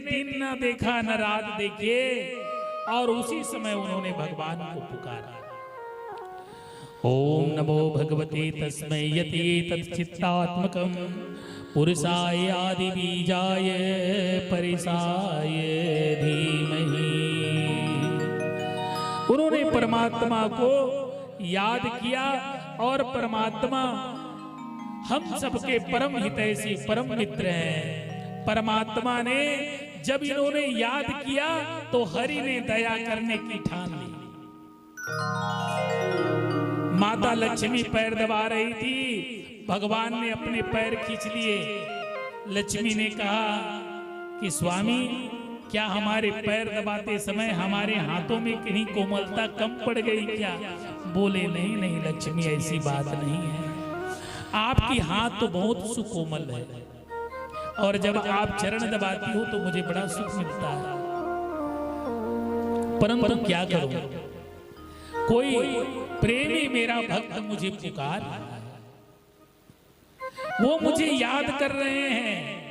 दिन न देखा न रात देखे, और उसी समय उन्होंने भगवान को पुकारा। ओम नमो भगवते तस्मै यति तच्चित्तात्मकं पुरुषाय आदि बीजाय परिसाय धीमहि। उन्होंने परमात्मा को याद किया, और परमात्मा हम सबके परम हितैषी परम मित्र हैं। परमात्मा ने जब इन्होंने याद किया तो हरि ने दया करने की ठान ली। माता लक्ष्मी पैर दबा रही थी, भगवान ने अपने पैर खींच लिए। लक्ष्मी ने कहा कि स्वामी, क्या हमारे पैर दबाते समय हमारे हाथों में कहीं कोमलता कम पड़ गई क्या? बोले नहीं नहीं लक्ष्मी, ऐसी बात नहीं है, आपकी हाथ तो बहुत सुकोमल है, और जब आप चरण दबाती हो तो मुझे बड़ा सुख मिलता है। परंतु क्या करूं, कोई प्रेमी मेरा भक्त मुझे पुकार रहा है, वो मुझे याद कर रहे हैं।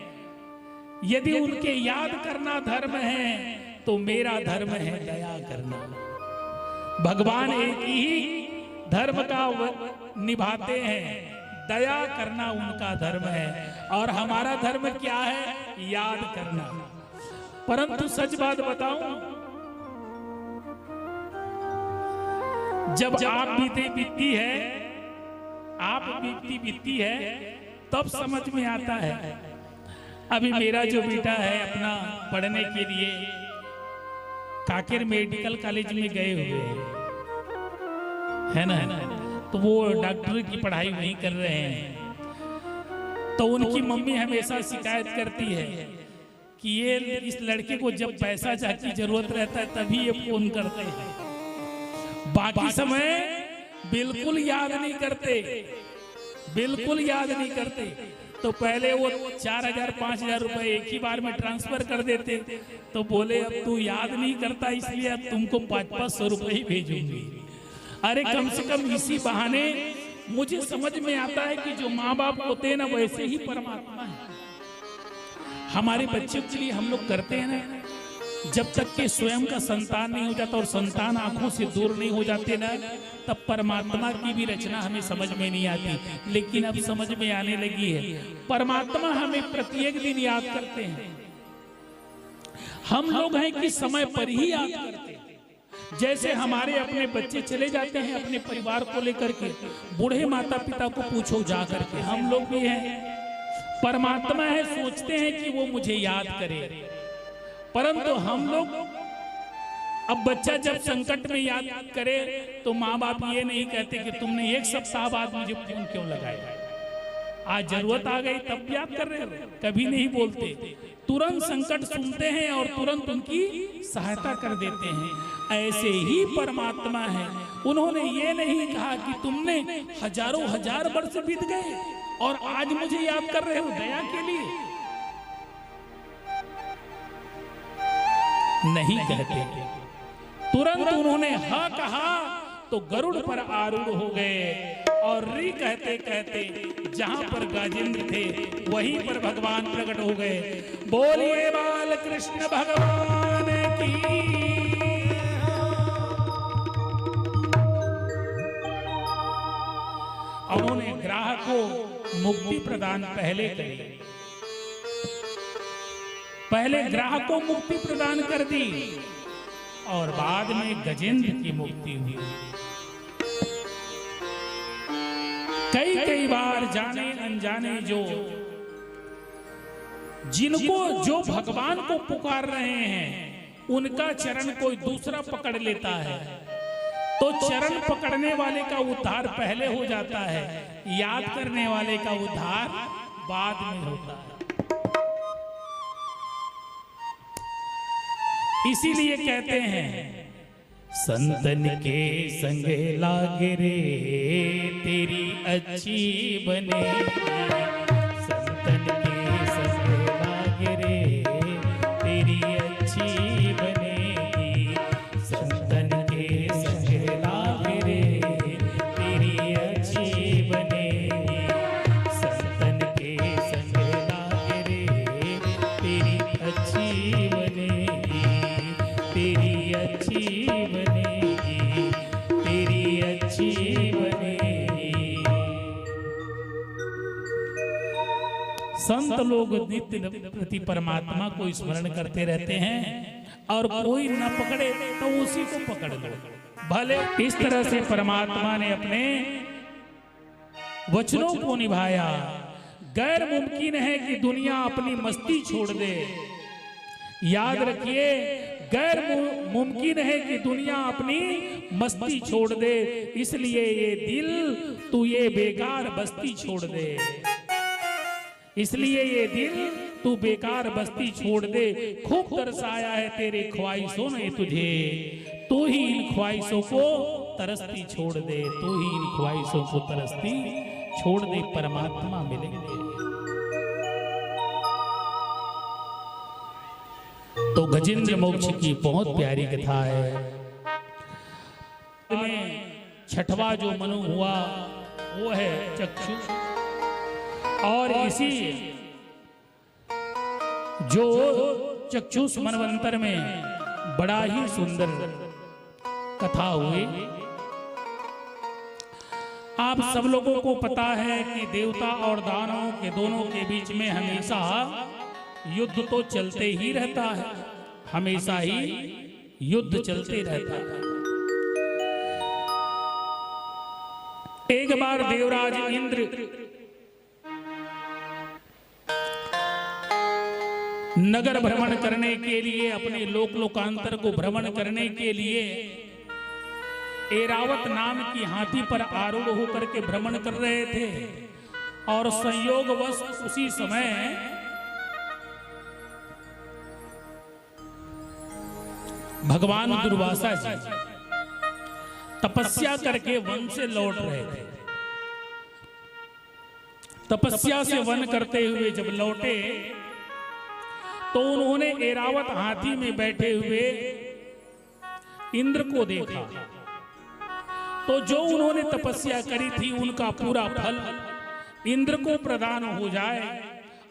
यदि उनके याद करना धर्म है तो मेरा धर्म है दया करना। भगवान एक ही धर्म का निभाते हैं, दया करना उनका धर्म है, और हमारा धर्म क्या है? याद करना। परंतु सच बात बताऊं, जब आप बीती है, आप बीती है, तब समझ में आता है। अभी मेरा जो बेटा है अपना पढ़ने के लिए काकेर मेडिकल कॉलेज में गए हुए है ना, तो वो डॉक्टर की पढ़ाई वहीं कर रहे हैं। तो उनकी मम्मी हमेशा शिकायत करती है कि ये इस लड़के को जब पैसा की जरूरत रहता है तभी ये फोन करते हैं, बाकी समय बिल्कुल याद नहीं करते, बिल्कुल याद नहीं करते। तो पहले वो 4,000-5,000 रुपए एक ही बार में ट्रांसफर कर देते, तो बोले अब तू याद नहीं करता इसलिए अब तुमको 500-500 रुपए ही भेजूंगी। अरे कम से कम इसी बहाने मुझे समझ में आता है कि जो माँ बाप होते हैं ना, वैसे ही परमात्मा है। हमारे बच्चों के लिए हम लोग करते हैं ना, जब तक के स्वयं का संतान नहीं हो जाता और संतान आंखों से दूर नहीं हो जाते ना, तब परमात्मा की भी रचना हमें समझ में नहीं आती। लेकिन अब समझ में आने लगी है। परमात्मा हमें प्रत्येक दिन याद करते हैं। हम लोग हैं कि समय पर ही याद करते हैं। जैसे हमारे अपने बच्चे चले जाते हैं अपने परिवार को लेकर के, बूढ़े माता पिता को पूछो जा करके, हम लोग भी हैं। परमात्मा है, सोचते हैं कि वो मुझे याद करे, परंतु हम लोग अब बच्चा जब संकट में याद करे तो माँ बाप ये नहीं कहते कि तुमने एक सप्ताह बाद मुझे फोन क्यों लगाया, आज जरूरत आ गई तब याद कर रहे हो, कभी नहीं बोलते। तुरंत संकट सुनते हैं और तुरंत उनकी सहायता कर देते हैं। ऐसे ही परमात्मा है। उन्होंने ये नहीं कहा कि तुमने हजारों हजार वर्ष बीत गए और आज मुझे याद कर रहे हो दया के लिए, नहीं कहते। तुरंत उन्होंने हाँ कहा तो गरुड़ पर आरूढ़ हो गए और री कहते कहते जहां पर गाजेंद्र थे वहीं पर भगवान प्रकट हो गए। बोलिए बाल कृष्ण भगवान की। उन्होंने ग्राह को मुक्ति प्रदान पहले करी, पहले ग्राह को मुक्ति प्रदान कर दी और बाद में गजेंद्र की मुक्ति हुई। कई कई बार जाने अनजाने जिनको जो भगवान को पुकार रहे हैं उनका चरण कोई दूसरा पकड़ लेता है, तो चरण पकड़ने वाले का उद्धार पहले हो जाता है, याद करने वाले का उद्धार बाद में होता है। इसीलिए कहते हैं संतन के संग लागे रे तेरी अच्छी बने, संतन के संग लागे रे तेरी अच्छी बनेगी, संतन के संग लागे रे तेरी अच्छी बनेगी, संतन के संग लागे रे तेरी अच्छी लोग नित्य प्रति परमात्मा को स्मरण करते रहते हैं और कोई न पकड़े तो उसी को पकड़ लो। भले इस तरह से परमात्मा ने अपने वचनों को निभाया। गैर मुमकिन है कि दुनिया अपनी मस्ती छोड़ दे। याद रखिए, गैर मुमकिन है कि दुनिया अपनी मस्ती छोड़ दे, इसलिए ये दिल तू ये बेकार बस्ती छोड़ दे। इसलिए ये दिल तू बेकार बस्ती छोड़ दे। खूब तरसाया है तेरे ख्वाहिशों ने तुझे, तू ही इन ख्वाहिशों को तरसती छोड़ दे। तू ही इन ख्वाहिशों को तरसती छोड़ दे, परमात्मा मिलेंगे। तो गजेंद्र मोक्ष की बहुत प्यारी कथा है। छठवा जो मनु हुआ वो है चक्षु, और इसी जो चक्षुष मनवंतर में बड़ा ही सुंदर कथा हुई। आप सब लोगों को पता है कि देवता और दानवों के दोनों के बीच में हमेशा युद्ध तो चलते ही रहता है, हमेशा ही युद्ध चलते रहता है। एक बार देवराज इंद्र नगर भ्रमण करने के लिए, अपने लोकांतर को भ्रमण करने के लिए ऐरावत नाम की हाथी पर आरूढ़ होकर के भ्रमण कर रहे थे। और संयोगवश उसी समय भगवान दुर्वासा जी तपस्या करके वन से लौट रहे थे। तपस्या से वन करते हुए जब लौटे तो उन्होंने ऐरावत हाथी में बैठे हुए इंद्र को देखा। तो जो उन्होंने तपस्या करी थी उनका पूरा फल इंद्र को प्रदान हो जाए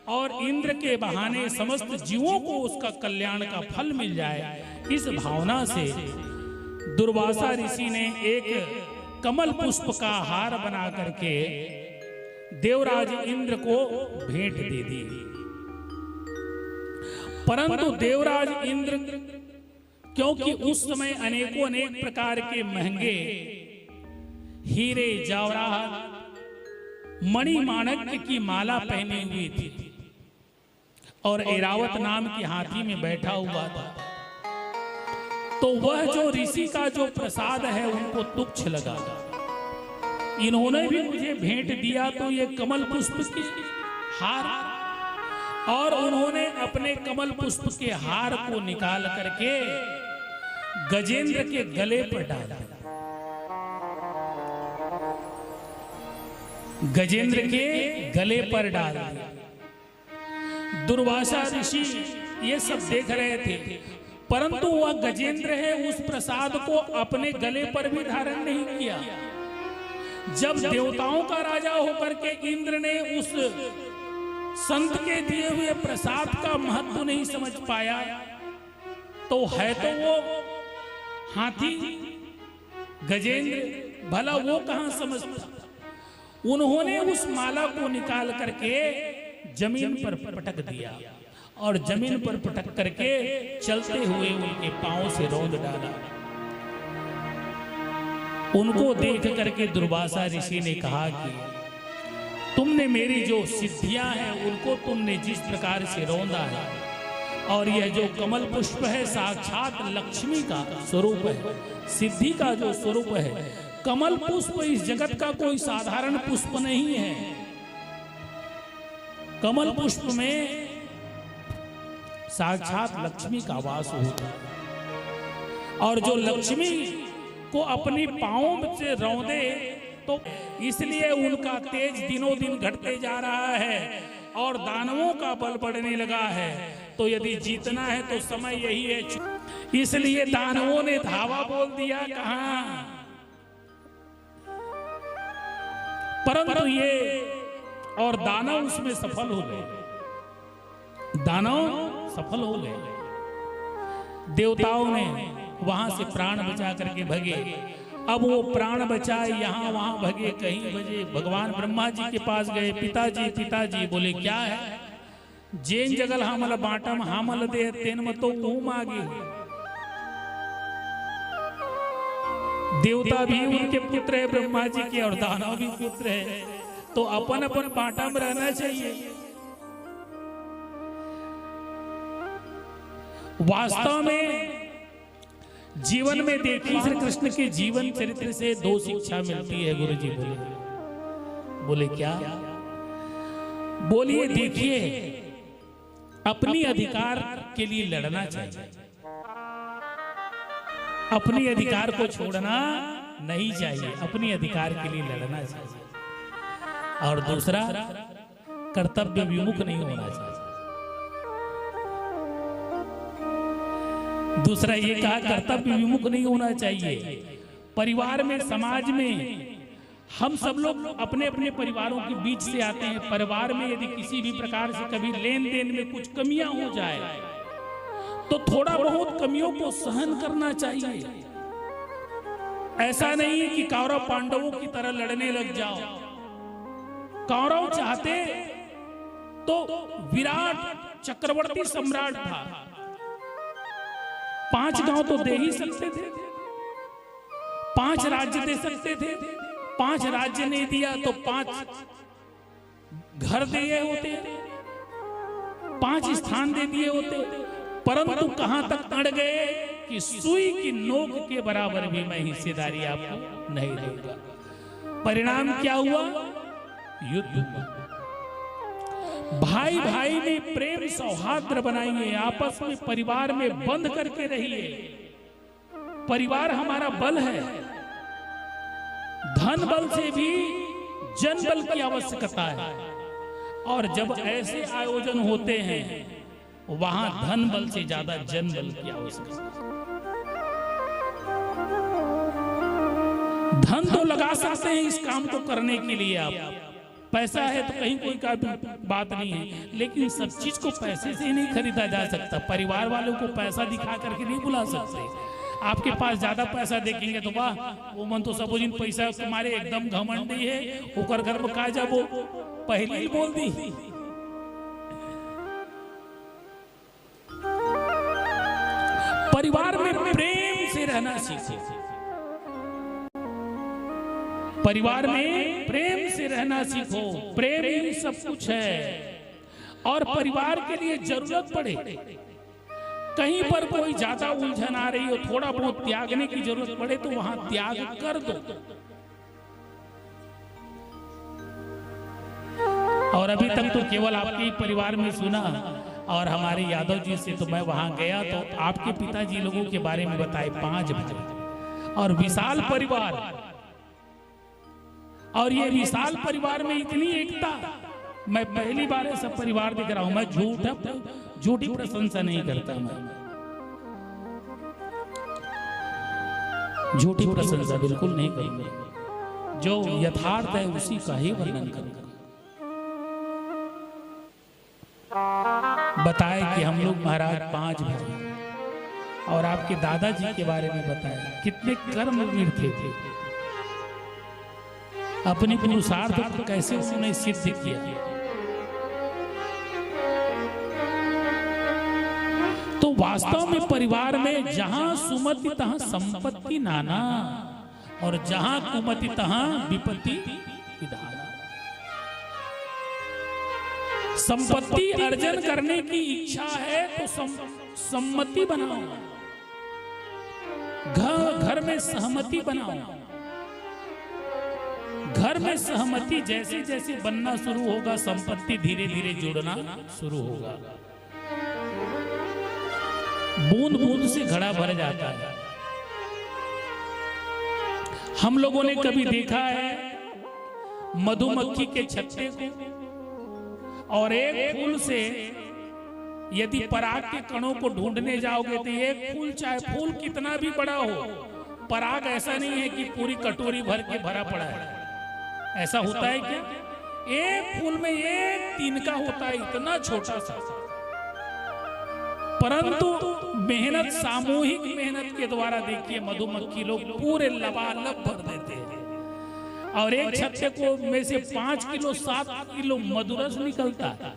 और इंद्र के बहाने समस्त जीवों को उसका कल्याण का फल मिल जाए, इस भावना से दुर्वासा ऋषि ने एक कमल पुष्प का हार बना करके देवराज इंद्र को भेंट दे दी। परंतु देवराज इंद्र, क्योंकि उस समय अनेकों अनेक प्रकार के महंगे हीरे जवाहरात मणि माणक्य की माला पहने हुई थी और ऐरावत नाम की हाथी में बैठा हुआ था, तो वह जो ऋषि का जो प्रसाद है उनको तुच्छ लगा। इन्होंने भी मुझे भेंट दिया तो ये कमल पुष्प की हार, और उन्होंने अपने कमल पुष्प के हार को निकाल करके गजेंद्र के गले पर डाला। गजेंद्र के गले पर डाल दिया। दुर्वासा ऋषि ये सब देख रहे थे, परंतु वह गजेंद्र है उस प्रसाद को अपने गले पर भी धारण नहीं किया। जब देवताओं का राजा होकर के इंद्र ने उस संत के दिए हुए प्रसाद का महत्व नहीं समझ पाया, तो है तो वो हाथी गजेंद्र, भला वो कहां समझता। उन्होंने उस माला को निकाल करके जमीन पर पटक दिया और जमीन पर पटक करके चलते हुए उनके पांव से रौंद डाला। उनको देख करके दुर्वासा ऋषि ने कहा कि तुमने मेरी जो सिद्धियां हैं उनको तुमने जिस प्रकार से रौंदा है, और यह जो कमल पुष्प है साक्षात लक्ष्मी का स्वरूप है, सिद्धि का जो स्वरूप है। कमल पुष्प इस जगत का कोई साधारण पुष्प नहीं है। कमल पुष्प में साक्षात लक्ष्मी का वास होता है, और जो लक्ष्मी को अपनी पांवों से रौंदे तो इसलिए उनका तेज दिनों दिन घटते जा रहा है और दानवों का बल बढ़ने लगा है। तो यदि जीतना है तो समय यही है, इसलिए दानवों ने धावा बोल दिया कहां, परंतु ये और दानव उसमें सफल हो गए। दानव सफल हो गए। देवताओं ने वहां से प्राण बचा करके भगे। अब वो प्राण बचाए, यहां वहां भगे, कहीं भगे। भगवान ब्रह्मा जी के पास गए, पिताजी पिताजी, बोले क्या है। जेन जगल हमल बाटम हमल दे तेन मतो ऊ मागे। देवता भी उनके पुत्र है ब्रह्मा जी के और दानव भी पुत्र है, तो अपन अपन बाटा में रहना चाहिए। वास्तव में जीवन में देखिए श्री कृष्ण के जीवन चरित्र से दो शिक्षा मिलती है। गुरु जी बोले क्या? बोलिए देखिए, अपनी अधिकार के लिए लड़ना चाहिए, अपनी अधिकार को छोड़ना नहीं चाहिए, अपनी अधिकार के लिए लड़ना चाहिए। और दूसरा, कर्तव्य विमुख नहीं होना चाहिए। दूसरा ये कहा, कर्तव्य विमुख नहीं होना चाहिए। परिवार में, समाज में हम सब लोग अपने अपने परिवारों के बीच से आते हैं। परिवार में यदि किसी भी प्रकार से कभी लेन देन में कुछ कमियां हो जाए तो थोड़ा बहुत कमियों को सहन करना चाहिए। ऐसा नहीं है कि कौरव पांडवों की तरह लड़ने लग जाओ। कौरव चाहते तो विराट चक्रवर्ती सम्राट था, 5 गांव तो दे ही सकते थे, 5 राज्य दे सकते थे। 5 राज्य नहीं दिया तो 5 घर दिए होते, 5 स्थान दे दिए होते, परंतु कहां तक अड़ गए कि सुई की नोक के बराबर भी मैं हिस्सेदारी आपको नहीं दूंगा। परिणाम क्या हुआ? युद्ध। भाई भाई में प्रेम सौहार्द बनाइए, आपस में परिवार में बंद करके रहिए। परिवार हमारा बल है। धन बल से भी जन बल की आवश्यकता है, और जब ऐसे आयोजन होते हैं वहां धन बल से ज्यादा जन बल की आवश्यकता है। धन तो लगा सकते हैं इस काम को करने के लिए, आप पैसा है तो कहीं कोई का बात नहीं है, लेकिन सब चीज को पैसे से नहीं खरीदा जा सकता। परिवार वालों को पैसा दिखा करके नहीं बुला सकते। आपके पास ज्यादा पैसा देखेंगे तो वाह, वो मन तो सब दिन पैसा तुम्हारे एकदम घमंडी है, ओकर घर में का जब वो पहले ही बोल दी। परिवार में प्रेम से रहना सीखो। परिवार में प्रेम से रहना सीखो। प्रेम ही सब कुछ है। और परिवार के लिए जरूरत पड़े, कहीं पर कोई ज्यादा उलझन आ रही हो, थोड़ा बहुत त्यागने की जरूरत पड़े तो वहां त्याग कर दो। और अभी तक तो केवल आपके ही परिवार में सुना, और हमारे यादव जी से तो मैं वहां गया तो आपके पिताजी लोगों के बारे में बताए, 5 भाई और विशाल परिवार। और ये विशाल परिवार में इतनी एकता, मैं पहली बार ऐसा परिवार दिख रहा हूं। मैं झूठी प्रशंसा नहीं करता, मैं झूठी प्रशंसा बिल्कुल नहीं करूंगा। जो यथार्थ है उसी का ही वर्णन करूंगा। बताए कि हम लोग महाराज 5 भाई, और आपके दादाजी के बारे में बताया कितने कर्मवीर थे। अपने पुरुषार्थ को कैसे उन्होंने सिद्ध किया। तो वास्तव में परिवार में जहां सुमति तहां संपत्ति नाना, और जहां कुमति तहां विपत्ति विधान। संपत्ति अर्जन करने की इच्छा है तो सम्मति बनाओ, घर में सहमति बनाओ। घर में सहमति जैसे जैसे बनना शुरू होगा, संपत्ति धीरे धीरे जुड़ना शुरू होगा। बूंद बूंद से घड़ा भर जाता है। हम लोगों ने कभी देखा है मधुमक्खी के छत्ते को, और एक फूल से यदि पराग के कणों को ढूंढने जाओगे तो एक फूल, चाहे फूल कितना भी बड़ा हो, पराग ऐसा नहीं है कि पूरी कटोरी भर के भरा पड़ा है। ऐसा होता है क्या? एक फूल में एक तिनका होता है, इतना छोटा सा, परंतु मेहनत, सामूहिक मेहनत के द्वारा देखिए मधुमक्खी लोग पूरे लबालब भर देते हैं। और एक छत्ते को में से 5 किलो 7 किलो मधुरस निकलता है।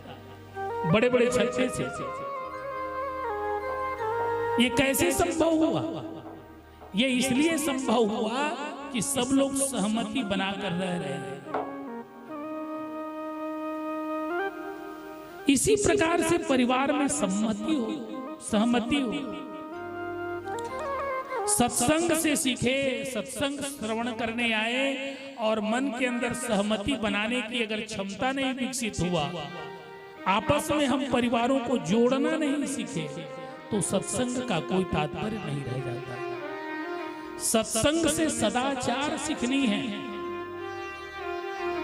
बड़े बड़े छत्ते से। ये कैसे संभव हुआ? ये इसलिए संभव हुआ कि सब लोग सहमति बनाकर रह रहे हैं। इसी प्रकार से परिवार में सहमति हो। सत्संग से सीखे, सत्संग श्रवण करने आए और मन के अंदर सहमति बनाने की अगर क्षमता नहीं विकसित हुआ, आपस में हम परिवारों को जोड़ना नहीं सीखे, तो सत्संग का कोई तात्पर्य नहीं रह जाता। सत्संग से सदाचार सीखनी है।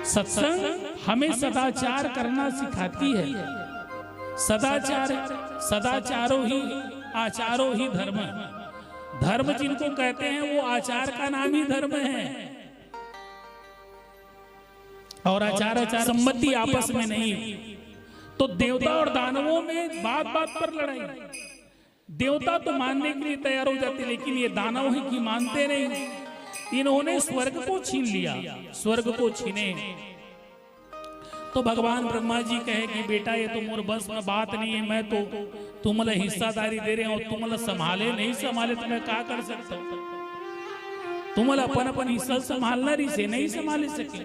सत्संग हमें सदाचार करना सिखाती है। सदाचारो ही आचारो ही धर्म। धर्म जिनको कहते हैं वो आचार का नाम ही धर्म है। और आचार सम्मति आपस में नहीं। तो देवता और दानवों में बात बात पर लड़ाई। देवता तो मानने के लिए तैयार हो जाते, लेकिन ये दानव ही की मानते नहीं। इन्होंने स्वर्ग को छीन लिया। स्वर्ग को छीने तो भगवान ब्रह्मा जी कहे कि बेटा ये तो मोर बस में बात नहीं है, मैं तो तुमले हिस्सादारी दे रहे हो, तुमले संभाले नहीं संभाले तो मैं क्या कर सकता हूँ? तुमले अपन हिस्सा संभालना रही से नहीं संभाले सके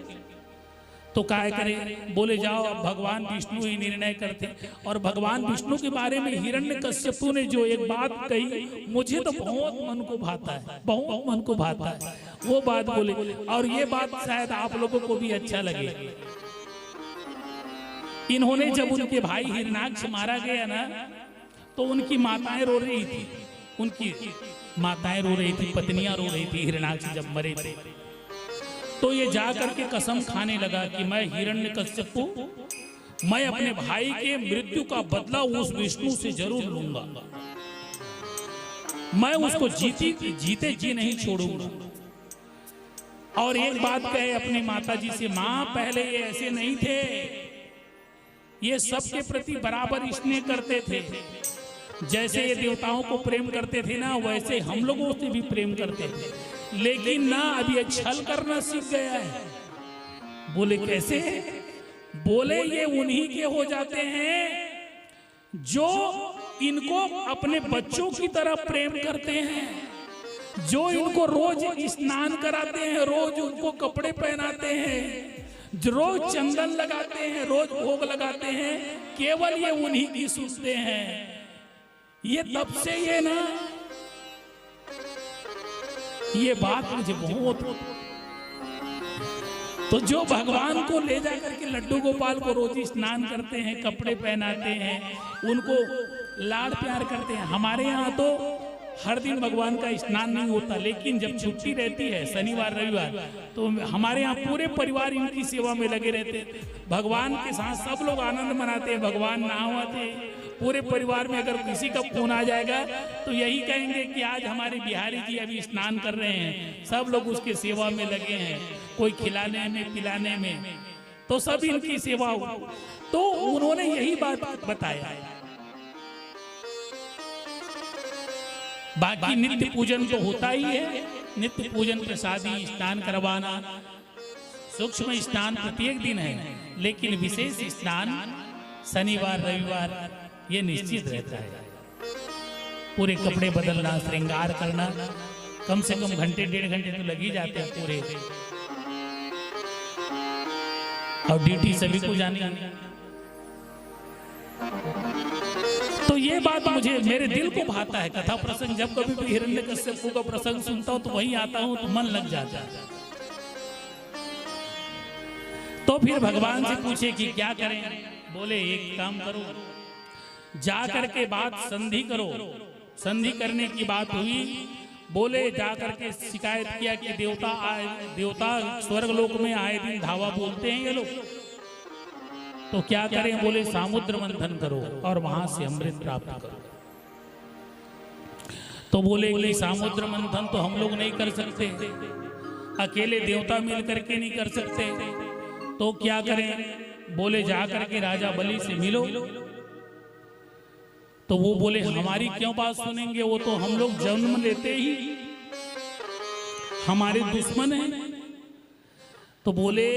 तो काय करे? बोले जाओ अब भगवान विष्णु ही निर्णय करते। और भगवान विष्णु के बारे में हिरण्यकश्यपु ने जो एक बात कही, मुझे तो बहुत मन को भाता है, बहुत मन को भाता है। वो बात बोले, और ये बात शायद आप लोगों को भी अच्छा लगे। इन्होंने जब उनके भाई हिरण्याक्ष मारा गया ना, तो उनकी माताएं रो रही थी। उनकी माताएं रो रही थी, पत्नियां रो रही थी हिरण्याक्ष जब मरे थे। तो ये जाकर के कसम खाने लगा कि मैं हिरण्यकश्यपु, मैं अपने भाई के मृत्यु का बदला उस विष्णु से जरूर लूंगा। मैं उसको जीते जी नहीं छोड़ूंगा। और एक बात कहे अपनी माता जी से, मां पहले ये ऐसे नहीं थे, ये सबके प्रति बराबर स्नेह करते थे। जैसे ये देवताओं को प्रेम करते थे ना, वैसे हम लोगों से भी प्रेम करते थे। लेकिन ना अब ये छल करना सीख गया है। बोले कैसे? बोले ये उन्हीं के हो जाते हैं जो इनको अपने बच्चों की तरह प्रेम करते हैं, जो इनको रोज स्नान कराते हैं, रोज उनको कपड़े पहनाते हैं, रोज चंदन लगाते हैं, रोज भोग लगाते हैं। केवल ये उन्हीं की सुनते हैं। ये तब से ये ना, ये बात मुझे बहुत। तो जो भगवान को ले जाकर के लड्डू गोपाल को रोज स्नान करते हैं, कपड़े पहनाते हैं, उनको लाड प्यार करते हैं। हमारे यहाँ तो हर दिन भगवान का स्नान नहीं होता, लेकिन जब छुट्टी रहती है शनिवार रविवार, तो हमारे यहाँ पूरे परिवार इनकी सेवा में लगे रहते हैं। भगवान के साथ सब लोग आनंद मनाते हैं। भगवान नहाते, पूरे परिवार में अगर किसी का फोन आ जाएगा तो यही कहेंगे कि आज हमारे बिहारी जी अभी स्नान कर रहे हैं, सब लोग उसके सेवा में लगे हैं, कोई खिलाने में पिलाने में, तो सब इनकी सेवा हो। तो उन्होंने यही बात बताया। बाकी नित्य पूजन तो होता ही है, नित्य पूजन प्रसादी, स्नान करवाना, सूक्ष्म स्नान प्रत्येक दिन है, लेकिन विशेष स्नान शनिवार रविवार ये निश्चित रहता है। पूरे कपड़े बदलना, श्रृंगार करना, कम से कम घंटे डेढ़ घंटे तो लग ही जाते हैं पूरे। और ड्यूटी सभी को जानी। तो ये बात मुझे मेरे दिल को भाता है। कथा प्रसंग जब कभी भी हिरण्यकश्यप का प्रसंग सुनता हूं तो वहीं आता हूं तो मन लग जाता है। तो फिर भगवान से पूछे कि क्या करें? बोले एक काम करो, जाकर के बात संधि करो। संधि करने की बात हुई। बोले जाकर के शिकायत किया कि देवता स्वर्ग लोक में आए दिन धावा बोलते हैं ये लोग, तो क्या करें? बोले समुद्र मंथन करो और वहां से अमृत प्राप्त करो। तो बोले कि समुद्र मंथन तो हम लोग नहीं कर सकते, अकेले देवता मिल करके नहीं कर सकते, तो क्या करें? बोले जाकर के राजा बलि से मिलो। तो वो बोले हमारी क्यों बात सुनेंगे, वो तो हम लोग जन्म लेते ही हमारे दुश्मन हैं। तो बोले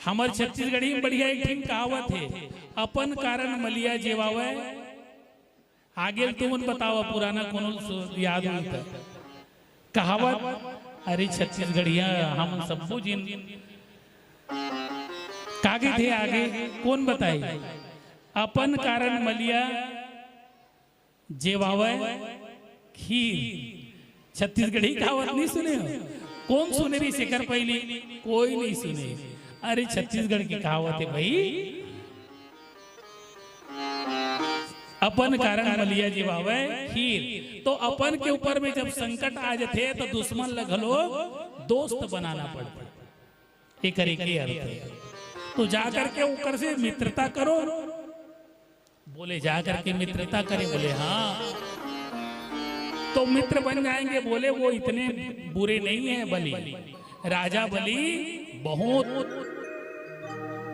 हमारे छत्तीसगढ़ी में बढ़िया एक ठीक कहावत है, अपन कारण मलिया जेवावे। आगे तुम बताओ पुराना कौन याद होता कहावत। अरे छत्तीसगढ़िया हम सबको जिन कागे थे आगे कौन बताए, अपन कारण मलिया जेवावे खीर। छत्तीसगढ़ी कहावत नहीं सुने हो? कौन सुने रही शेखर पहली? कोई नहीं सुने। अरे छत्तीसगढ़ की कहावत है भाई, अपन कारण मलिया जीवावे खीर। तो अपन के ऊपर में जब संकट आ जाते तो दुश्मन लगलो दोस्त बनाना पड़ता, एक अर्थ है। तो जाकर के ऊपर से मित्रता करो। बोले जाकर के मित्रता करें? बोले हाँ। तो मित्र बन जाएंगे। बोले वो इतने बुरे नहीं है बलि, राजा बलि बहुत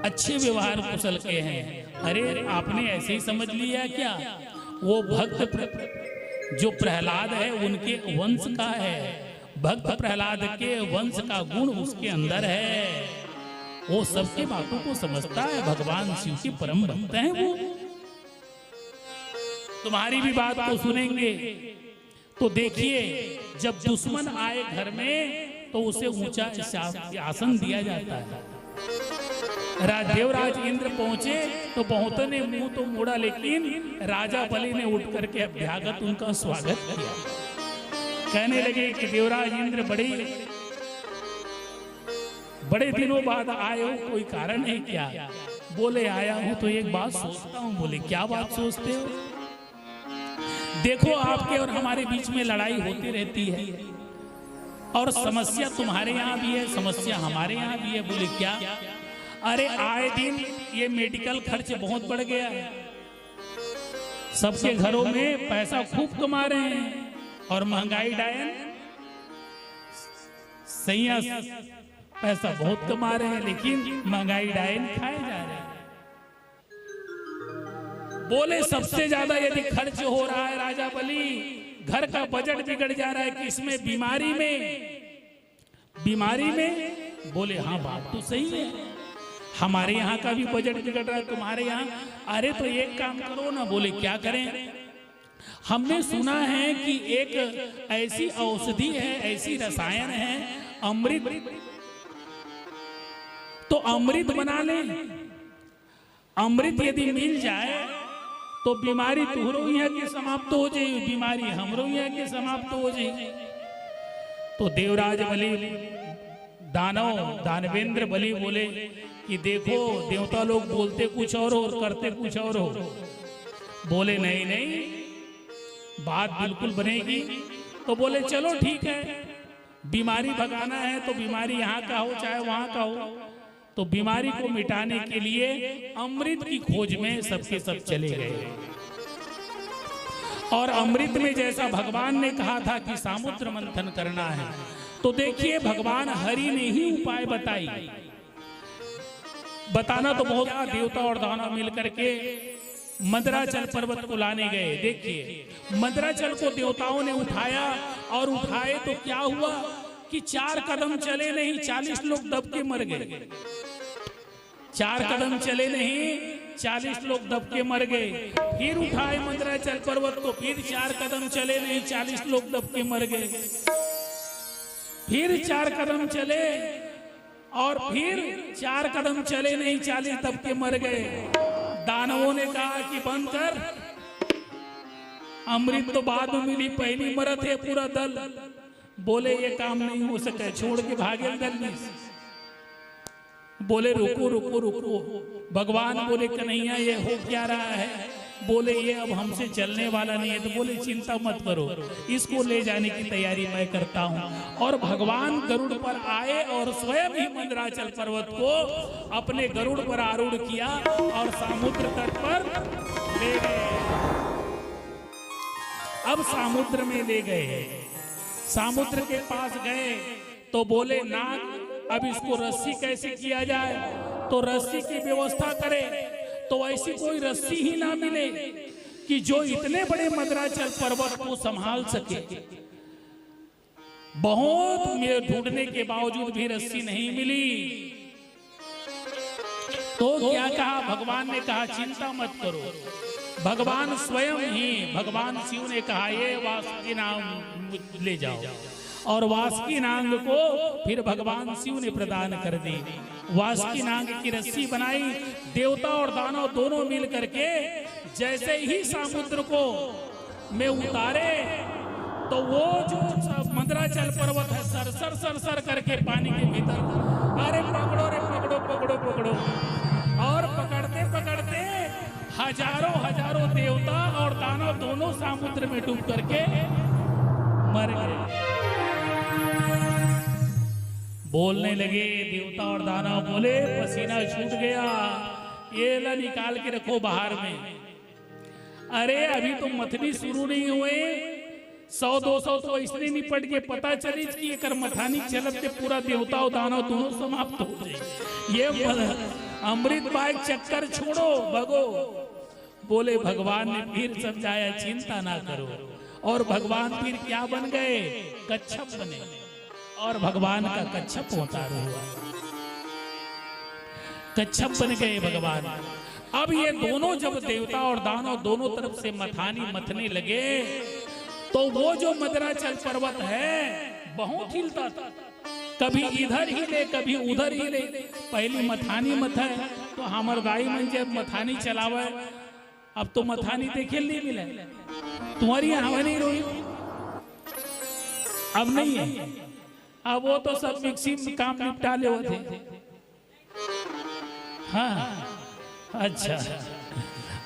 अच्छे व्यवहार कुशल के हैं। अरे आपने ऐसे ही समझ लिया क्या? वो भक्त जो प्रहलाद है उनके वंश का है। भक्त प्रहलाद के वंश का गुण उसके अंदर है। वो सबके बातों को समझता है। भगवान शिव के परम भक्त हैं वो। तुम्हारी भी बात को सुनेंगे। तो देखिए जब दुश्मन आए घर में तो उसे ऊंचा आसन दिया जाता है। देवराज इंद्र पहुंचे तो बहुतों ने मुंह तो मोड़ा, लेकिन राजा बलि ने उठ करके अभ्यागत उनका स्वागत किया। कहने लगे कि देवराज इंद्र बड़े दिनों बाद आए हो, कोई कारण है क्या? बोले आया हूं तो एक बात सोचता हूं। बोले क्या बात सोचते हो? देखो आपके और हमारे बीच में लड़ाई होती रहती है और समस्या तुम्हारे यहाँ भी है, समस्या हमारे यहाँ भी है। बोले क्या? अरे आए दिन ये मेडिकल खर्च बहुत बढ़ गया है। सबके घरों में पैसा खूब कमा रहे हैं और महंगाई डायन सही पैसा बहुत कमा रहे हैं, लेकिन महंगाई डायन खाए जा रहे हैं। बोले सबसे ज्यादा यदि खर्च हो रहा है राजा बलि, घर का बजट बिगड़ जा रहा है। किसमें? बीमारी में। बोले हाँ बात तो सही है, हमारे यहाँ का भी बजट बिगड़ रहा है, तुम्हारे यहाँ। अरे तो एक काम करो ना। बोले क्या करें? हमने सुना है कि एक ऐसी औषधि है, ऐसी रसायन है अमृत, तो अमृत बना ले। अमृत यदि मिल जाए तो बीमारी तुहरो यहाँ के समाप्त हो जाए, बीमारी हमरो यहाँ के समाप्त हो जाए। तो देवराज बलि दानवेंद्र बलि बोले कि देखो देवता लोग बोलते कुछ और करते कुछ और हो। बोले नहीं नहीं बात बिल्कुल बनेगी। तो बोले चलो ठीक है, बीमारी भगाना है तो बीमारी यहाँ का हो चाहे वहां का हो, तो बीमारी को मिटाने के लिए अमृत की खोज में सबके सब चले गए। और अमृत में जैसा भगवान ने कहा था कि समुद्र मंथन करना है, तो देखिए भगवान हरि ने ही उपाय बताई। बताना तो बहुत, देवता और दानव मिलकर के मंदराचल पर्वत को लाने गए। देखिए मंदराचल को देवताओं ने उठाया और उठाए तो क्या हुआ कि 4 कदम चले नहीं 40 लोग दब के मर गए। 4 कदम चले नहीं 40 लोग दब के मर गए। फिर उठाए मंदराचल पर्वत को, फिर 4 कदम चले नहीं 40 लोग दब के मर गए। फिर 4 कदम चले और फिर 4 कदम चले नहीं 40 दब के मर गए। दानवों ने कहा कि बंद कर, अमृत तो बाद में मिली, पहली मरत है पूरा दल। बोले ये काम नहीं हो सके, छोड़ के भागे दल में। बोले रुको रुको रुको। भगवान बोले कन्हैया ये हो क्या रहा है? बोले ये अब हमसे चलने वाला नहीं है। तो बोले चिंता मत करो, इसको ले जाने की तैयारी मैं करता हूँ। और भगवान गरुड़ पर आए और स्वयं ही मंदराचल पर्वत को अपने गरुड़ पर आरूढ़ किया और समुद्र तट पर ले गए। अब समुद्र में ले गए, समुद्र के पास गए तो बोले नाग अब इसको रस्सी कैसे किया जाए, तो रस्सी की व्यवस्था करे। तो ऐसी कोई रस्सी ही ना मिले कि जो इतने बड़े मंदराचल पर्वत को संभाल सके। बहुत ढूंढने के बावजूद भी रस्सी नहीं मिली। तो क्या कहा भगवान ने? कहा चिंता मत करो, भगवान स्वयं ही, भगवान शिव ने कहा ये वासुकी नाग ले जाओ, और वासुकी नाग को फिर भगवान शिव ने प्रदान कर दी। वासुकी नाग की रस्सी बनाई, देवता और दानव दोनों मिल करके जैसे ही समुद्र को में उतारे तो वो जो मंदराचल पर्वत है सर सर सर सर करके पानी के भीतर, अरे पकड़ो रे पकड़ो पकड़ो पकड़ो, और पकड़ते पकड़ते हजारों हजारों देवता और दानव दोनों समुद्र में डूब करके मर गए। बोलने लगे देवता और दानव, बोले पसीना छूट गया, ये ला निकाल के रखो बाहर में। अरे अभी तो मथनी शुरू नहीं हुए, 100-200 तो इसलिए निपट के पता चली कि एक मथानी चलते पूरा देवता और दानव दोनों समाप्त हो गए। ये अमृत बाग चक्कर छोड़ो भगो। बोले भगवान ने फिर समझाया चिंता ना करो, और भगवान फिर क्या बन गए? कच्छप बने, और भगवान का कच्छप अवतार हुआ, कच्छप बन गए भगवान। अब ये दोनों जब देवता और दानव दोनों तरफ से मथानी मथने लगे तो वो जो मंदराचल पर्वत है बहुत हिलता था, कभी इधर हिले कभी उधर हिले। पहली मथानी मथा तो हमर दाई मन जब मथानी चलावे, अब तो मथानी देखे नहीं मिले, तुम्हारी हवा नहीं रोई, अब नहीं है। अब वो तो सब मिक्सी में काम निपटा ले थे। हाँ अच्छा,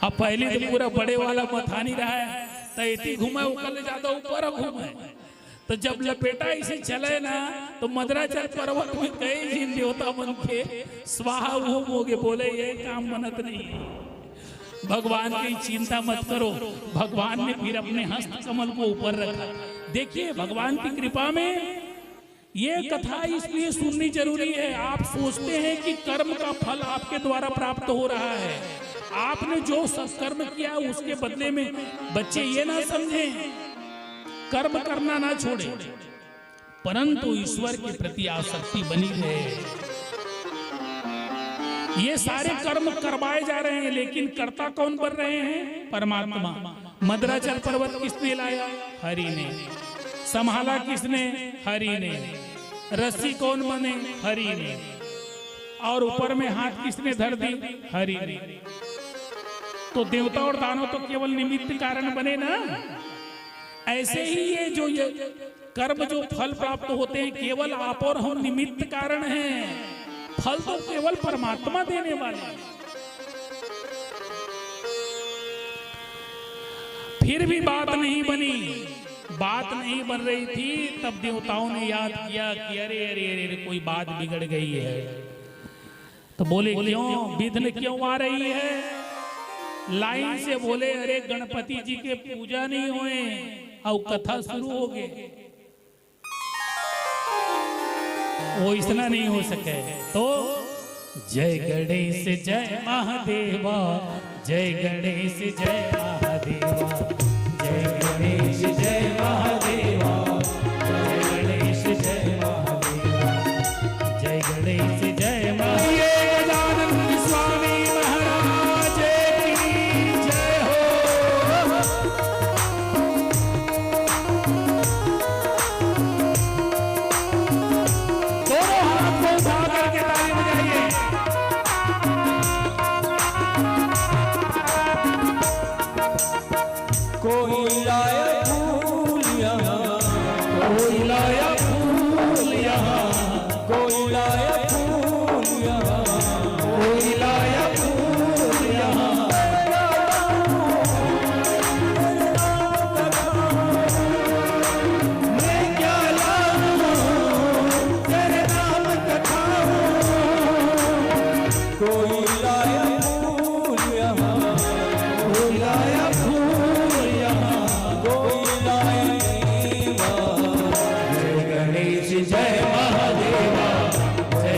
अब पहले तो पूरा बड़े वाला मथानी रहा है, तो इतनी घुमा उकल ज्यादा ऊपर घूमे, तो जब लपेटा इसे चले ना तो मंदराचल पर्वत में कई जिन देवता बन के स्वाहा होम हो गए। बोले ये काम बनत नहीं, भगवान की चिंता मत करो। भगवान ने फिर अपने हस्त कमल को ऊपर रखा। देखिए भगवान की कृपा में ये कथा इसलिए सुननी जरूरी है। आप सोचते हैं कि कर्म का फल आपके द्वारा प्राप्त हो रहा है, आपने जो सत्कर्म किया उसके बदले में बच्चे ये ना समझें, कर्म करना ना छोड़े, परंतु ईश्वर के प्रति आसक्ति बनी रहे। ये सारे कर्म करवाए जा रहे हैं, लेकिन कर्ता कौन बन रहे हैं? परमात्मा। मंदराचल पर्वत किसने लाया? हरि ने। संभाला किसने? हरि ने। रस्सी कौन बने? हरि ने। और ऊपर में हाथ किसने धर दी? हरि ने। तो देवता और दानव तो केवल निमित्त कारण बने ना। ऐसे ही ये कर्म जो फल प्राप्त होते हैं केवल आप और हम निमित्त कारण हैं, फल तो केवल परमात्मा देने वाले। फिर भी बात नहीं बनी, बात नहीं बन रही थी, तब देवताओं ने याद किया कि अरे अरे अरे कोई बात बिगड़ गई है। तो बोले क्यों? विघ्न क्यों आ रही है? लाइन से बोले अरे गणपति जी के पूजा नहीं हुए और कथा शुरू हो गई। वो इतना नहीं हो सके तो जय गणेश जय महादेवा, जय गणेश जय महादेवा, जय गणेश जय महादेवा, जय गणेश जय महादेवा, जय गणेश जय महादेवा। गजानन स्वामी महाराज की जय हो। दोनों हाथ को उठा करके ताली बजाइए। कोई लाया फूल यहाँ, कोई लाया फूल यहाँ, कोई लाया फूल यहाँ, कोई लाया फूल यहाँ। मैं क्या लाऊं तेरे नाम कथाऊं। कोई लाया फूल यहाँ, कोई लाया फूल यहाँ, कोई लाया दीवा। जय गणेश जय महादेवा, जय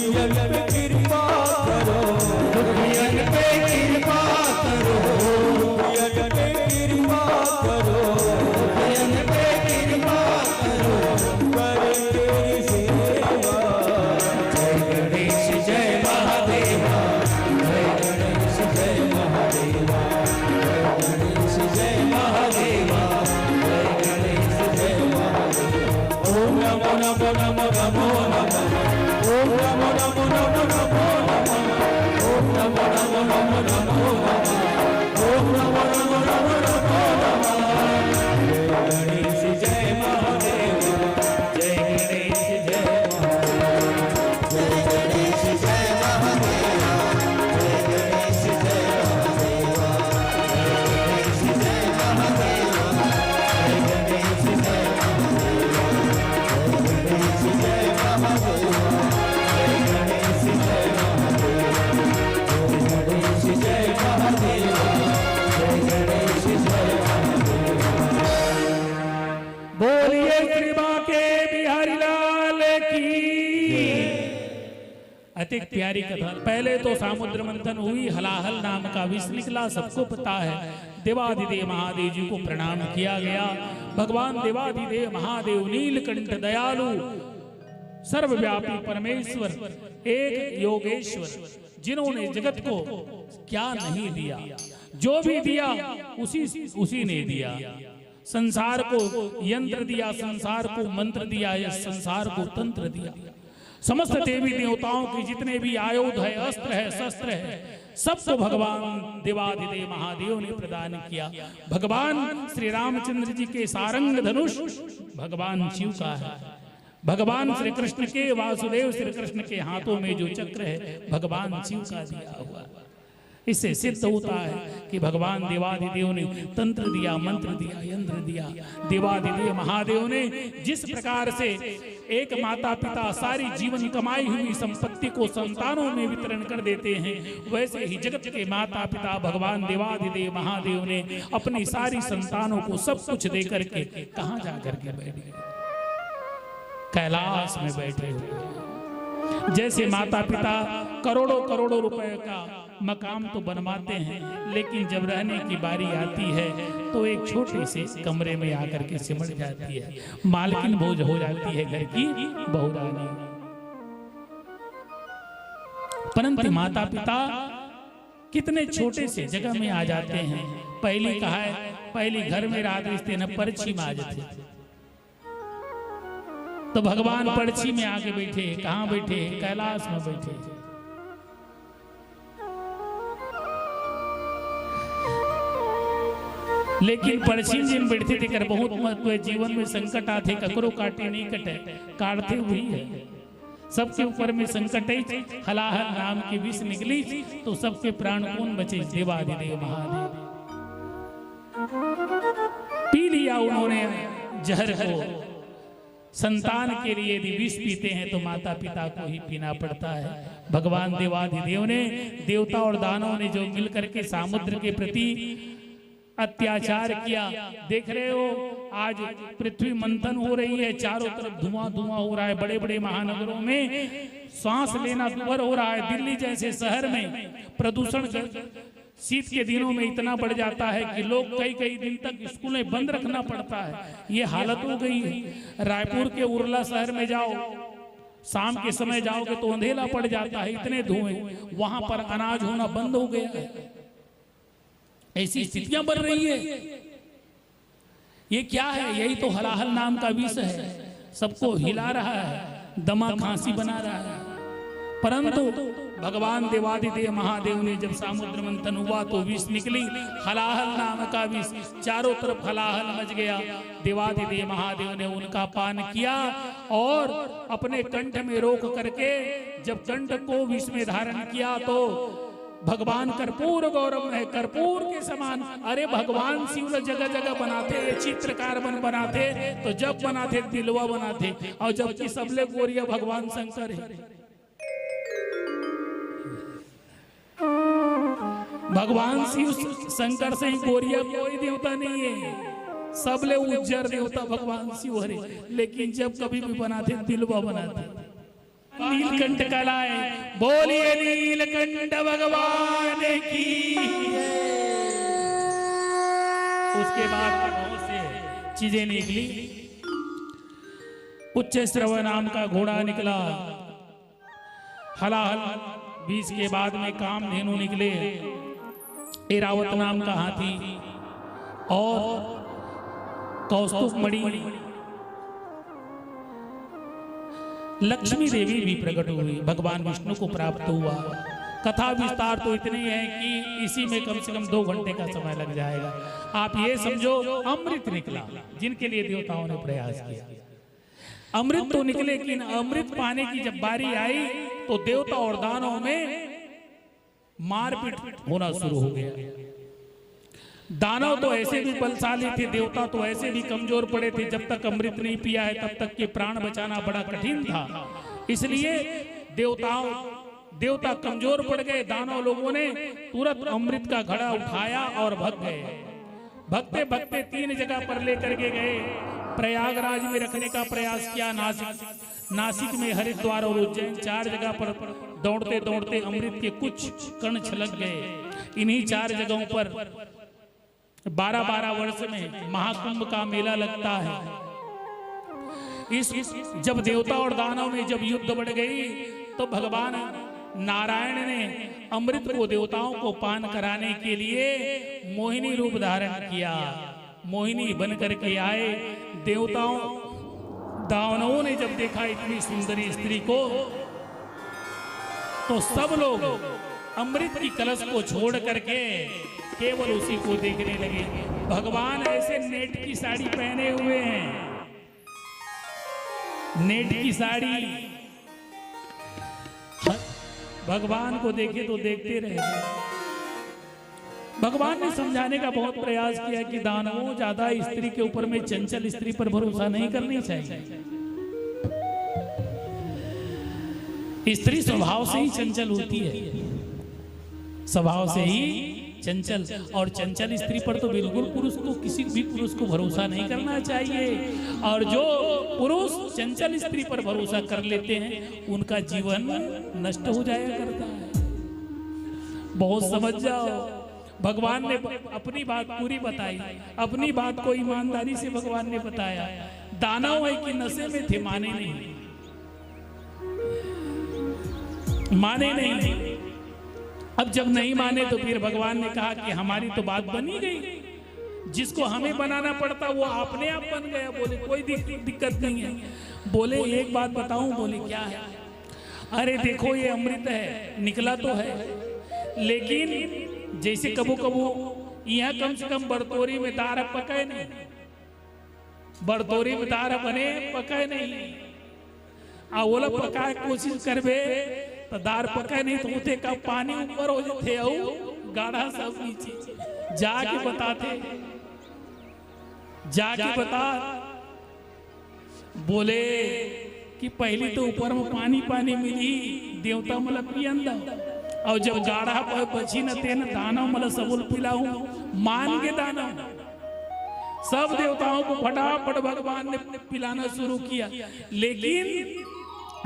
दुखियन पे कृपा करो, दुखियन पे कृपा करो, दुखियन पे कृपा करो, दुखियन पे कृपा करो। कर तेरी सेवा। जय गणेश जय महादेवा, जय गणेश जय महादेवा, जय गणेश जय महादेवा, जय गणेश जय महादेवा। ओम नमो नमो नमो नमो नमः, ओम नमो नमो नमो नमो नमः, ओम नमो नमो नमो नमो नमः, ओम नमो नमो नमो नमो नमः। जय गणेश जय महादेवा, जय गणेश जय महादेवा, जय गणेश जय महादेवा, जय गणेश जय महादेवा, जय गणेश जय महादेवा, जय गणेश जय महादेवा, जय गणेश जय महादेवा, जय गणेश जय महादेवा, जय गणेश जय महादेवा, जय गणेश जय महादेवा। बोलिए कृपा के बिहारी लाल की। अति प्यारी कथा। पहले तो सामुद्र मंथन हुई, हलाहल नाम का विष निकला, सबको पता है। देवाधिदेव महादेव जी को प्रणाम किया गया। भगवान देवाधिदेव महादेव नीलकंठ दयालु सर्वव्यापी परमेश्वर एक योगेश्वर, जिन्होंने जगत को क्या नहीं दिया, जो भी दिया उसी ने दिया। संसार को यंत्र दिया, संसार को मंत्र दिया, या संसार को तंत्र दिया। समस्त देवी देवताओं के जितने भी आयुध है, अस्त्र है, शस्त्र है, सबको भगवान देवाधिदेव महादेव ने प्रदान किया। भगवान श्री रामचंद्र जी के सारंग धनुष भगवान शिव का है। भगवान श्री कृष्ण के, वासुदेव श्री कृष्ण के हाथों में जो चक्र है भगवान शिव का दिया हुआ। इससे सिद्ध होता है कि भगवान देवाधिदेव ने तंत्र दिया, मंत्र दिया, यंत्र दिया। देवाधिदेव महादेव ने जिस प्रकार से एक माता पिता सारी जीवन कमाई हुई संपत्ति को संतानों में वितरण कर देते हैं, वैसे ही जगत के माता पिता भगवान देवाधिदेव महादेव ने अपनी सारी संतानों को सब कुछ दे करके कहाँ जा करके बैठे? कैलाश में बैठे हुए। जैसे माता पिता करोड़ों करोड़ों रुपए का मकाम तो बनवाते हैं, लेकिन जब रहने की बारी आती है तो एक छोटे से कमरे में आकर के सिमट जाती है, मालकिन भोज हो जाती है घर की बहुरानी। परंतु माता पिता कितने छोटे से जगह में आ जाते हैं। पहली कहा है, पहली घर में रात रिश्ते न पर्ची में आ जाते थे, तो भगवान पर्ची में आके बैठे। कहाँ बैठे? कैलाश में बैठे। लेकिन पर्ची जिन बैठते थे कर बहुत महत्व है। जीवन में संकट आते ककरो काटे नहीं कटे, काटते हुई है। सबके ऊपर में संकट है। हलाहल नाम की विष निकली तो सबके प्राण कौन बचे? देवाधिदेव महादेव। पी लिया उन्होंने जहर को। संतान के लिए यदि विष पीते हैं तो माता पिता को ही पीना पड़ता है। भगवान देवाधिदेव ने, देवता और दानवों ने जो मिलकर के समुद्र के प्रति अत्याचार किया, देख रहे हो आज पृथ्वी मंथन हो रही है, चारों तरफ धुआं धुआं हो रहा है। बड़े बड़े महानगरों में सांस लेना दुभर हो रहा है। दिल्ली जैसे शहर में प्रदूषण शीत के दिनों में इतना बढ़ जाता है कि लोग कई कई दिन तक स्कूलें बंद रखना पड़ता है। ये हालत हो गई है। रायपुर के उरला शहर में जाओ, शाम के समय जाओगे तो अंधेरा पड़ जाता है, इतने धुएं। वहां पर अनाज होना बंद हो गया है। ऐसी स्थितियां बढ़ रही है। ये क्या है? यही तो हलाहल नाम का विष है, सबको हिला रहा है, दमा खांसी बना रहा है। परंतु भगवान देवाधिदेव महादेव ने जब समुद्र मंथन हुआ तो विष निकली, हलाहल नाम का विष। चारों तरफ हलाहल मच गया। देवाधिदेव महादेव ने उनका पान किया और अपने कंठ में रोक करके जब कंठ को विष में धारण किया तो भगवान कर्पूर गौरव है, कर्पूर के समान। अरे भगवान शिव जगह जगह बनाते, चित्रकार बनाते, तो जब बनाते दिलवा बनाते, और जबकि सबले गोरिया भगवान शंकर है। भगवान शिव शंकर से ही गोरिया कोई देवता नहीं है, सबले उज्जर देवता भगवान शिव हरे। लेकिन जब कभी भी बनाते दिलवा बनाते। नीलकंठ कलाए, बोलिए नीलकंठ भगवान की। उसके बाद बहुत से चीजें निकली। उच्च श्रव नाम का घोड़ा निकला, हलाहल 20 के बाद में कामधेनु निकले, ऐरावत नाम का हाथी और कौस्तुभ मणि। लक्ष्मी देवी भी प्रकट हुई, भगवान विष्णु को प्राप्त हुआ। कथा विस्तार तो इतनी है कि इसी में कम से कम 2 घंटे का समय लग जाएगा। आप ये समझो अमृत निकला, जिनके लिए देवताओं ने प्रयास किया। अमृत तो निकले, लेकिन अमृत पाने की जब बारी आई तो देवता और दानवों में मारपीट होना शुरू हो गया। दानव तो ऐसे भी बलशाली थे, देवता तो ऐसे भी कमजोर पड़े थे। जब तक अमृत नहीं पिया है तब तक के प्राण बचाना बड़ा कठिन था। इसलिए देवता कमजोर पड़ गए। दानव लोगों ने तुरंत अमृत का घड़ा उठाया और भाग गए। भगते भगते 3 जगह पर लेकर के गए। प्रयागराज में रखने का प्रयास किया, नासिक में, हरिद्वार और उज्जैन, 4 जगह पर दौड़ते दौड़ते अमृत के कुछ कण छलक गए। इन्हीं 4 जगहों पर 12-12 वर्ष में महाकुंभ का मेला लगता है। जब देवता और दानव में जब युद्ध बढ़ गई तो भगवान नारायण ने अमृत को देवताओं को पान कराने के लिए मोहिनी रूप धारण किया। मोहिनी बन करके आए। देवताओं दानवों ने जब देखा इतनी सुंदरी स्त्री को तो सब लोग अमृत की कलश को छोड़ करके केवल उसी को देखने लगे। भगवान ऐसे नेट की साड़ी पहने हुए हैं, नेट की साड़ी। भगवान को देखे तो देखते रहे। भगवान ने समझाने का बहुत प्रयास किया कि दानवों, ज्यादा स्त्री के ऊपर में, चंचल स्त्री पर भरोसा नहीं करनी चाहिए। स्त्री स्वभाव से ही चंचल होती है, स्वभाव से ही चंचल। और चंचल स्त्री पर तो बिल्कुल पुरुष को, किसी भी पुरुष को भरोसा नहीं करना चाहिए। और जो पुरुष चंचल स्त्री पर भरोसा कर लेते हैं उनका जीवन नष्ट हो जाया करता है। बहुत समझ जाओ। भगवान ने अपनी बात पूरी बताई, अपनी बात को ईमानदारी से भगवान ने बताया। दानव है कि नशे में थे, माने नहीं, माने नहीं। अब जब नहीं माने तो फिर भगवान ने कहा कि हमारी तो बात बनी गई, जिसको हमें बनाना पड़ता वो अपने आप बन गया। बोले कोई दिक्कत नहीं है। बोले एक बात बताऊं? बोले क्या है? अरे देखो ये अमृत है, निकला तो है, लेकिन जैसे कबू कबू यहाँ कम से कम बरतोरी में दार पकाए नहीं, बरतोरी में दार बने पकाए नहीं। ओला पकाए कोशिश करबे तो दार पकाए नहीं तो उठे का पानी ऊपर हो जाते और गाढ़ा सब नीचे। जाके बताते, जाके बता। बोले कि पहली तो ऊपर में पानी पानी मिली, देवता मतलब पियंदा, और जब गाढ़ा पर बची न ते न दाना मतलब सबुल पिलाऊ, मान के दाना। सब देवताओं को फटाफट भगवान ने पिलाना शुरू किया। लेकिन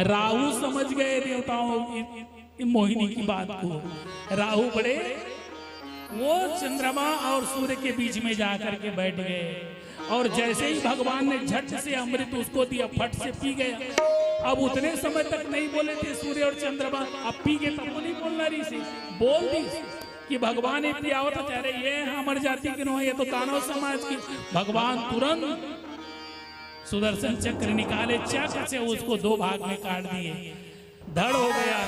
राहु समझ गए देवताओं की मोहिनी की बात को। राहु बड़े, वो चंद्रमा और सूर्य के बीच में जाकर के बैठ गए। और जैसे ही भगवान ने झट से अमृत उसको दिया, फट से पी गया। अब उतने समय तक नहीं बोले थे सूर्य और चंद्रमा, अब पी गए तब नहीं बोलना रही से बोल दी कि भगवान ने पिया होता। कह रहे ये हमारी जाति की नो है, ये तो दानव समाज की। भगवान तुरंत सुदर्शन चक्र निकाले, चक्र से उसको 2 भाग में काट दिए। धड़ हो गया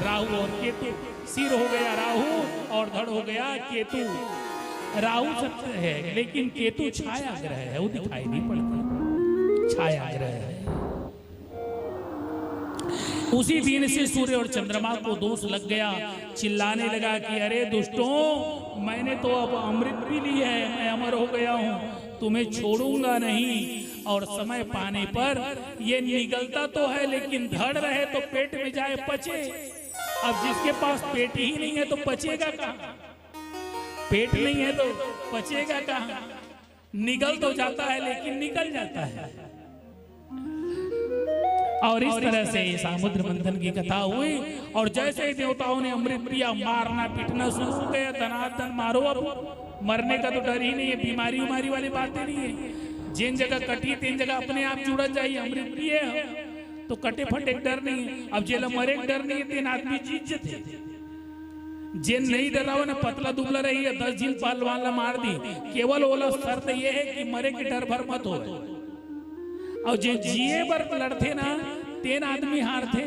राहु और केतु, सिर हो गया राहु और धड़ हो गया केतु। राहु सत्य है लेकिन केतु छाया ग्रह है, वो दिखाई नहीं पड़ता, छाया ग्रह है। उसी दिन से सूर्य और चंद्रमा को दोष लग गया। चिल्लाने लगा कि अरे दुष्टों, मैंने तो अब अमृत पी लिया है, मैं अमर हो गया हूँ, तुम्हें छोड़ूंगा नहीं। और समय पाने पर ये निगलता तो है लेकिन धड़ रहे तो पेट में जाए पचे। अब जिसके पास पेट ही नहीं है तो पचेगा कहाँ? पेट नहीं है तो पचेगा कहाँ? निगल तो जाता है लेकिन निकल जाता है। और इस तरह से समुद्र मंथन की कथा हुई। और जैसे ही देवताओं ने अमृत पिया, मारना पीटना शुरू हो गया। धनाधन मारो, अब मरने का तो डर ही नहीं है, बीमारी उमारी वाली बातें नहीं है। जिन जगह कटी तीन जगह अपने आप जुड़ा जाइए। अमृत पिए तो कटे फटे डर नहीं है। अब जेल मरे डर नहीं है, तीन आदमी जीत जाते। जिन नहीं डरा हुआ ना, पतला दुबला रही है, 10 झील पाल वाला मार दी। केवल ओला शर्त ये है कि मरे के डर भर मत हो। और जो जिए बर लड़ते ना, 3 आदमी हार थे।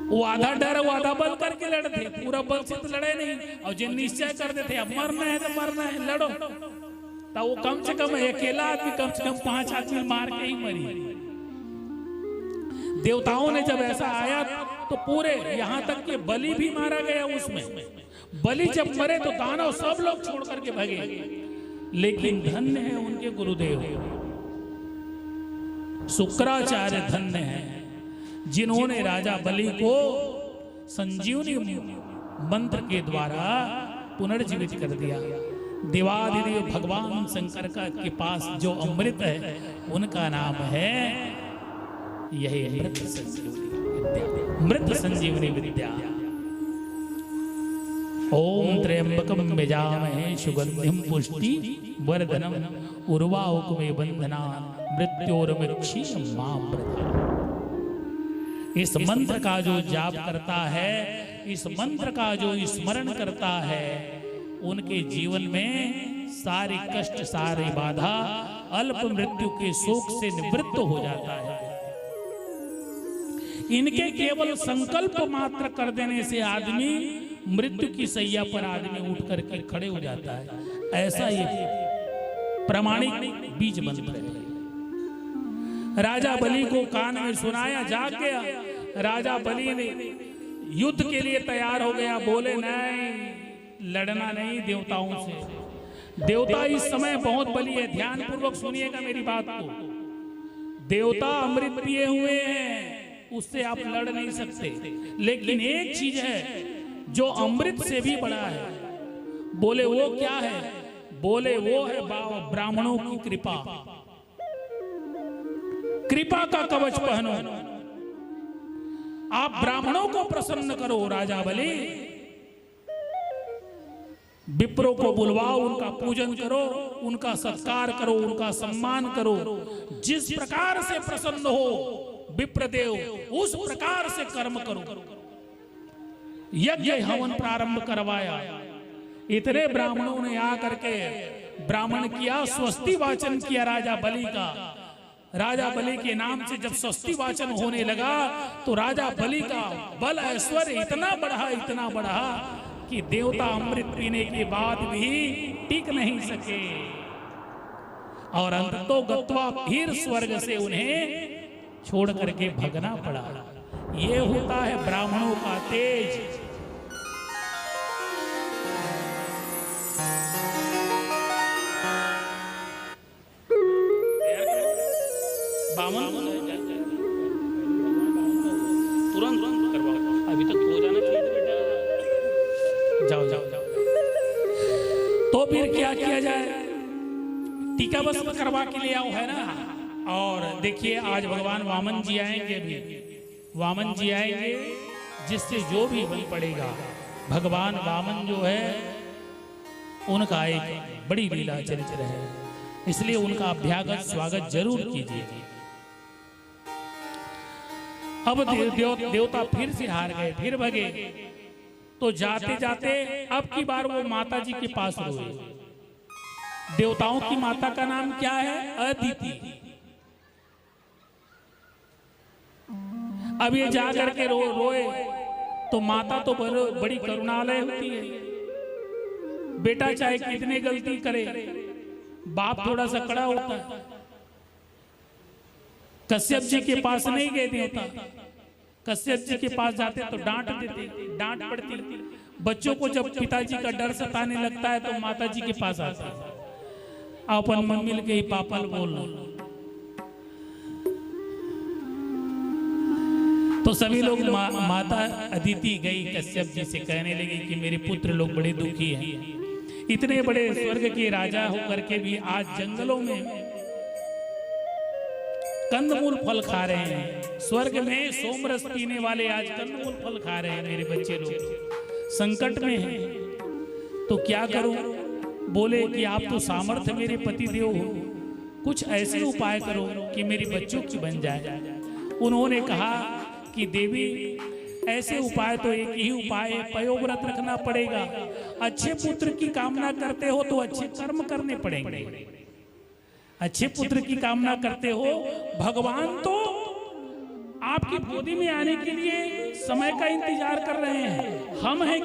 वो आधा डर वो आधा बल करके लड़ते, पूरा बल से तो लड़े नहीं। और जो निश्चय कर देते अब मरना है तो मरना है, लड़ो। तो वो कम से कम अकेला आदमी कम से कम 5 आदमी मार के ही मरी। देवताओं ने जब ऐसा आया तो पूरे यहां तक कि बलि भी मारा गया उसमें। बलि जब मरे तो दानव सब लोग छोड़ करके भागे। लेकिन धन्य है उनके गुरुदेव शुक्राचार्य, धन्य है जिन्होंने राजा बलि को संजीवनी मंत्र के द्वारा पुनर्जीवित कर दिया। देवादिदेव भगवान शंकर के पास जो अमृत है उनका नाम है यही मृत संजीवनी विद्या। मृत संजीवनी विद्या। ओम त्र्यंबकम यजामहे सुगंधिम पुष्टि वर्धनम उर्वारुकमे बंधनान् मृत्योर्मुक्षीयमामृतम्। इस मंत्र का जो जाप करता है, इस मंत्र का जो स्मरण करता है, उनके जीवन में सारे कष्ट सारे बाधा अल्प मृत्यु के शोक से निवृत्त हो जाता है। इनके केवल संकल्प मात्र कर देने से आदमी मृत्यु की सैया पर आदमी उठ करके खड़े हो जाता है। ऐसा ये प्रामाणिक बीज मंत्र है। राजा बलि को कान में सुनाया, जाग गया। राजा बलि ने युद्ध के लिए तैयार हो गया। बोले नहीं, लड़ना नहीं देवताओं से। देवता इस समय बहुत बलि है। ध्यान पूर्वक सुनिएगा मेरी बात को। देवता अमृत पिए हुए हैं, उससे आप लड़ नहीं सकते। लेकिन एक चीज है जो अमृत से भी बड़ा है। बोले वो क्या है? बोले वो है ब्राह्मणों की कृपा। कृपा का कवच पहनो, आप ब्राह्मणों को प्रसन्न करो। राजा बलि विप्रों को बुलवाओ, उनका पूजन करो, उनका सत्कार करो, उनका सम्मान करो। जिस प्रकार से प्रसन्न हो विप्रदेव, उस प्रकार से कर्म करो। यज्ञ हवन प्रारंभ करवाया। इतने ब्राह्मणों ने आकर के ब्राह्मण किया, स्वस्ति वाचन किया राजा बलि का। राजा बलि के नाम से जब स्वस्ति वाचन होने लगा तो राजा बलि का बल ऐश्वर्य इतना बढ़ा कि देवता अमृत पीने के बाद भी टिक नहीं सके और अंततो गत्वा फिर स्वर्ग से उन्हें छोड़ करके भगना पड़ा। ये होता है ब्राह्मणों का तेज। तुरंत करवाओ, अभी तक हो जाना चाहिए बेटा। जाओ जाओ जाओ। तो फिर क्या किया जाए? टीका बस करवा के ले आओ, है ना। और देखिए आज भगवान वामन जी आएंगे भी। वामन जी आएंगे जिससे जो भी बन पड़ेगा। भगवान वामन जो है उनका एक बड़ी लीला चरित्र है, इसलिए उनका अभ्यागत स्वागत जरूर कीजिए। अब देवता फिर से हार गए, फिर भगे। तो जाते जाते अब की बार वो माता जी के पास रोए। देवताओं की माता का नाम क्या है? अदिति। अब ये जा करके रोए तो माता तो बड़ी करुणालय होती है। बेटा चाहे कितने गलती करे, बाप थोड़ा सा कड़ा होता है। कश्यप जी के पास नहीं गए देवता। कश्यप जी के पास जाते तो डांट देते, डांट पड़ती। बच्चों को जब पिताजी का डर सताने लगता है तो माता जी के पास आते, अपन मम्मी के ही पापल बोलना। तो सभी लोग माता अदिति गई कश्यप जी से, कहने लगी कि मेरे पुत्र लोग बड़े दुखी हैं। इतने बड़े स्वर्ग के राजा होकर के भी आज जंगलों में कंदमूल फल खा रहे हैं। स्वर्ग में सोमरस पीने वाले आज कंदमूल फल खा रहे हैं। मेरे बच्चे लोग संकट में हैं तो क्या करूं? बोले कि आप तो सामर्थ्य मेरे पति देव हो, कुछ ऐसे उपाय करो कि मेरी बच्चों की बन जाए। उन्होंने कहा कि देवी ऐसे उपाय तो एक ही उपाय है, पयोव्रत रखना पड़ेगा। अच्छे पुत्र की कामना करते हो तो अच्छे कर्म करने पड़ेंगे। अच्छे पुत्र की कामना करते हो, भगवान तो आपकी गोदी में आने के लिए समय का इंतजार कर रहे हैं। हम हैं